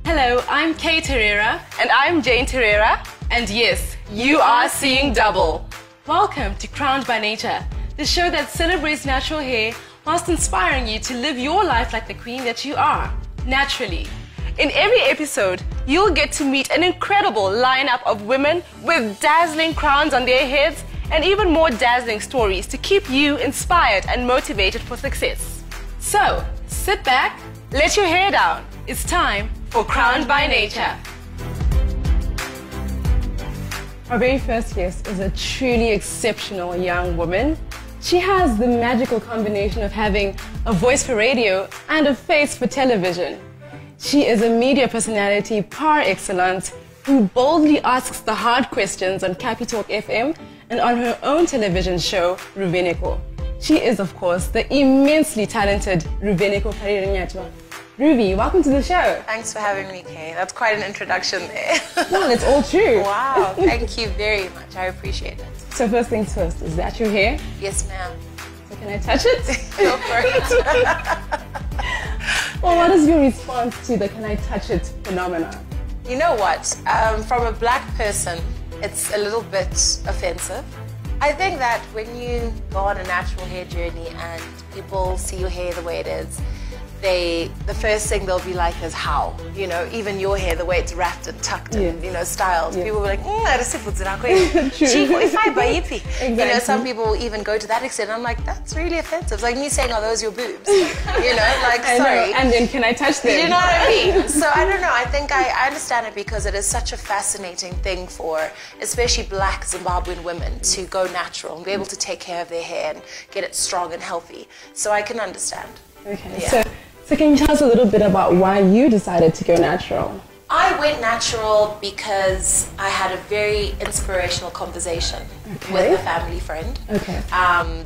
Hello, I'm Kay Terera. And I'm Jayne Terera. And yes, you are seeing double. Welcome to Crowned by Nature, the show that celebrates natural hair whilst inspiring you to live your life like the queen that you are, naturally. In every episode, you'll get to meet an incredible lineup of women with dazzling crowns on their heads and even more dazzling stories to keep you inspired and motivated for success. So, sit back, Let your hair down. it's time for Crowned by Nature. Our very first guest is a truly exceptional young woman. She has the magical combination of having a voice for radio and a face for television. She is a media personality par excellence who boldly asks the hard questions on Capi Talk FM and on her own television show, Ruvheneko. She is, of course, the immensely talented Ruvheneko Parirenyatwa. Ruby, welcome to the show. Thanks for having me, Kay. That's quite an introduction there. Well, it's all true. Wow, thank you very much. I appreciate it. So first things first, is that your hair? Yes, ma'am. So can I touch it? Go for it. Well, what is your response to the can I touch it phenomenon? You know what? From a black person, it's a little bit offensive. I think that when you go on a natural hair journey and people see your hair the way it is, the first thing they'll be like is how, you know, even your hair, the way it's wrapped and tucked and, you know, styled. People will be like, Exactly. You know, some people will even go to that extent. I'm like, that's really offensive. It's like me saying, are those your boobs? You know, like, sorry. And then can I touch them? You know what I mean? So I don't know. I think I understand it because it is such a fascinating thing for especially black Zimbabwean women to go natural and be able to take care of their hair and get it strong and healthy. So I can understand. Okay, Yeah. so can you tell us a little bit about why you decided to go natural? I went natural because I had a very inspirational conversation with a family friend,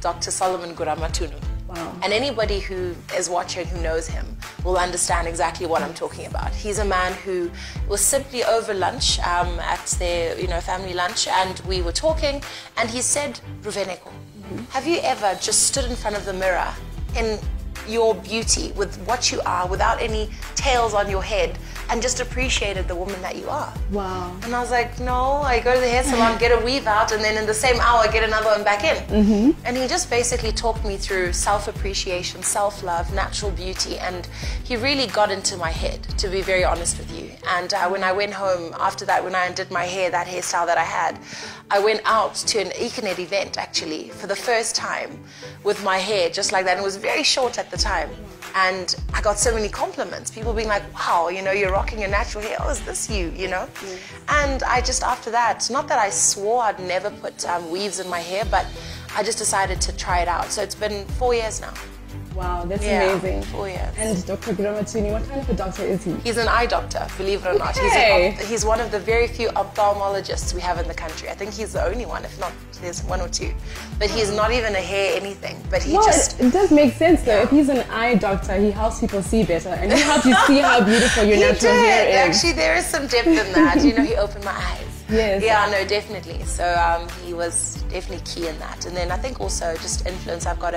Dr. Solomon Guramatunu. Wow. And anybody who is watching who knows him will understand exactly what I'm talking about. He's a man who was simply over lunch at their family lunch, and we were talking, and he said, Ruvheneko, have you ever just stood in front of the mirror in your beauty with what you are without any tails on your head and just appreciated the woman that you are? Wow. And I was like, no, I go to the hair salon, get a weave out, and then in the same hour get another one back in. And he just basically talked me through self-appreciation, self-love, natural beauty, and he really got into my head, to be very honest with you. And when I went home after that, when I undid my hair, that hairstyle that I had, I went out to an Econet event actually for the first time with my hair just like that. And it was very short at the time. And I got so many compliments. People being like, wow, you know, you're rocking your natural hair. Oh, is this you, you know? And I just, after that, not that I swore I'd never put weaves in my hair, but I just decided to try it out. So it's been 4 years now. Wow, that's amazing. 4 years. And Dr. Guramatuni, what kind of a doctor is he? He's an eye doctor, believe it or not. Okay. He's one of the very few ophthalmologists we have in the country. I think he's the only one, if not, there's one or two. But he's not even a hair anything, but he it does make sense though. If he's an eye doctor, he helps people see better, and he helps you see how beautiful your natural hair is. Actually, there is some depth in that. You know, he opened my eyes. Yes. Yeah, no, definitely. So he was definitely key in that. And then I think also just influence. I've got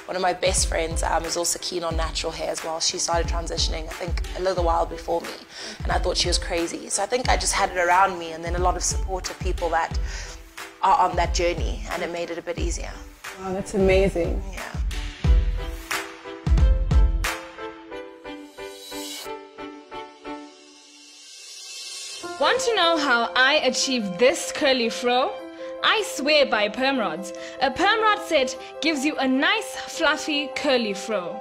one of my best friends is also keen on natural hair as well. She started transitioning, I think, a little while before me. And I thought she was crazy. So I think I just had it around me, and then a lot of supportive people that are on that journey, and it made it a bit easier. Wow, that's amazing. Yeah. Want to know how I achieved this curly fro? I swear by perm rods. A perm rod set gives you a nice, fluffy, curly fro.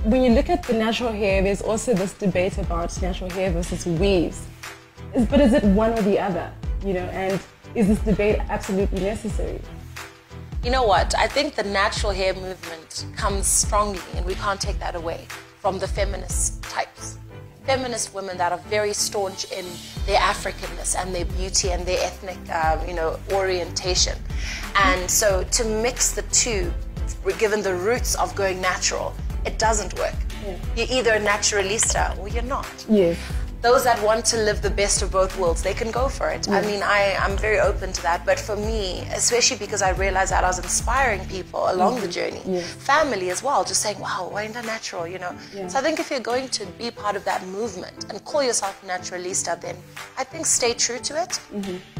When you look at the natural hair, there's also this debate about natural hair versus weaves. But is it one or the other? You know, and is this debate absolutely necessary? You know what? I think the natural hair movement comes strongly, and we can't take that away, from the feminist types. Feminist women that are very staunch in their Africanness and their beauty and their ethnic, orientation. And so to mix the two, given the roots of going natural, it doesn't work. You're either a naturalista or you're not. Yes. those that want to live the best of both worlds, they can go for it. I mean, I'm very open to that. But for me, especially because I realized that I was inspiring people along the journey, family as well, just saying, wow, why isn't that natural, you know? So I think if you're going to be part of that movement and call yourself a naturalista, then I think stay true to it.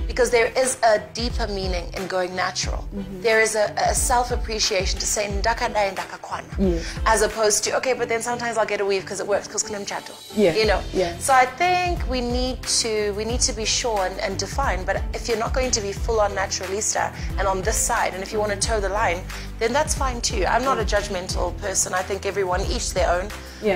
Because there is a deeper meaning in going natural. There is a self-appreciation to say, ndakadai ndakakwana, as opposed to, okay, but then sometimes I'll get a weave because it works, because klimchato, you know? So I think we need to be sure and define, but if you're not going to be full-on naturalista and on this side, and if you want to toe the line, then that's fine too. I'm not a judgmental person. I think everyone, each their own.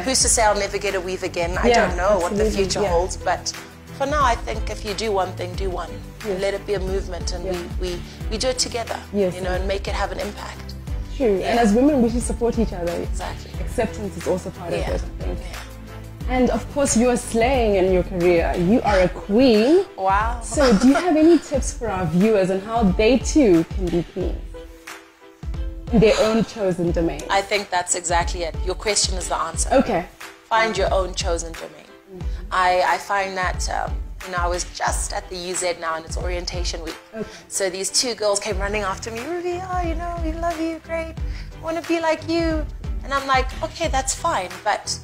Who's to say I'll never get a weave again? I don't know what the future holds, but for now, I think if you do one thing, do one. And let it be a movement, and we do it together, you know, and make it have an impact. True, and as women, we should support each other. Exactly. Acceptance is also part of it, I think. And of course, you are slaying in your career. You are a queen. Wow. So do you have any tips for our viewers on how they too can be queens in their own chosen domain? I think that's exactly it. Your question is the answer. Okay. Find your own chosen domain. I find that, you know, I was just at the UZ now and it's orientation week. So these two girls came running after me, Ruby, oh, you know, we love you, great. I want to be like you. And I'm like, okay, that's fine, but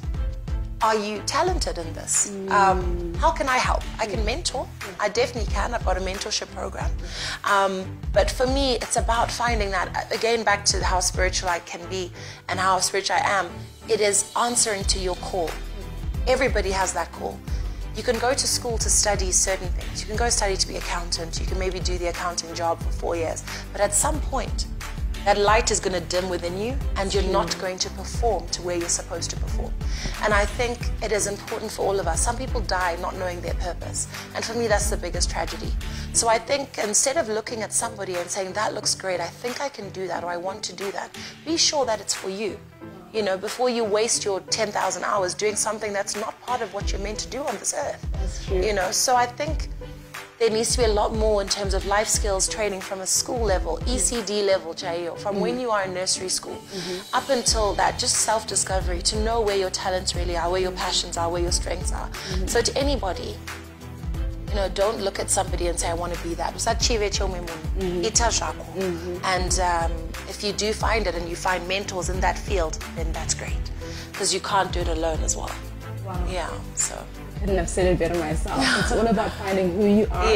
are you talented in this? How can I help? I can mentor. I definitely can. I've got a mentorship program. But for me, it's about finding that, again, back to how spiritual I can be and how spiritual I am. It is answering to your call. Everybody has that call. You can go to school to study certain things. You can go study to be an accountant. You can maybe do the accounting job for 4 years. But at some point, that light is going to dim within you and you're not going to perform to where you're supposed to perform. And I think it is important for all of us. Some people die not knowing their purpose. And for me, that's the biggest tragedy. So I think instead of looking at somebody and saying, that looks great, I think I can do that, or I want to do that, be sure that it's for you. You know, before you waste your 10,000 hours doing something that's not part of what you're meant to do on this earth. That's true. You know, so I think there needs to be a lot more in terms of life skills training from a school level, ECD level, Jayo, from when you are in nursery school up until that, just self-discovery, to know where your talents really are, where your passions are, where your strengths are. So to anybody, you know, don't look at somebody and say, I want to be that. And if you do find it and you find mentors in that field, then that's great. Because you can't do it alone as well. Wow. Yeah, so. I couldn't have said it better myself. It's all about finding who you are.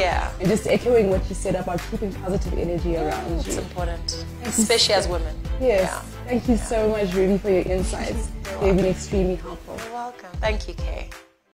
And just echoing what you said about keeping positive energy around you. It's important, especially as women. Yes. Thank you so much, Ruby, for your insights. They've been extremely helpful. You're welcome. Thank you, Kay.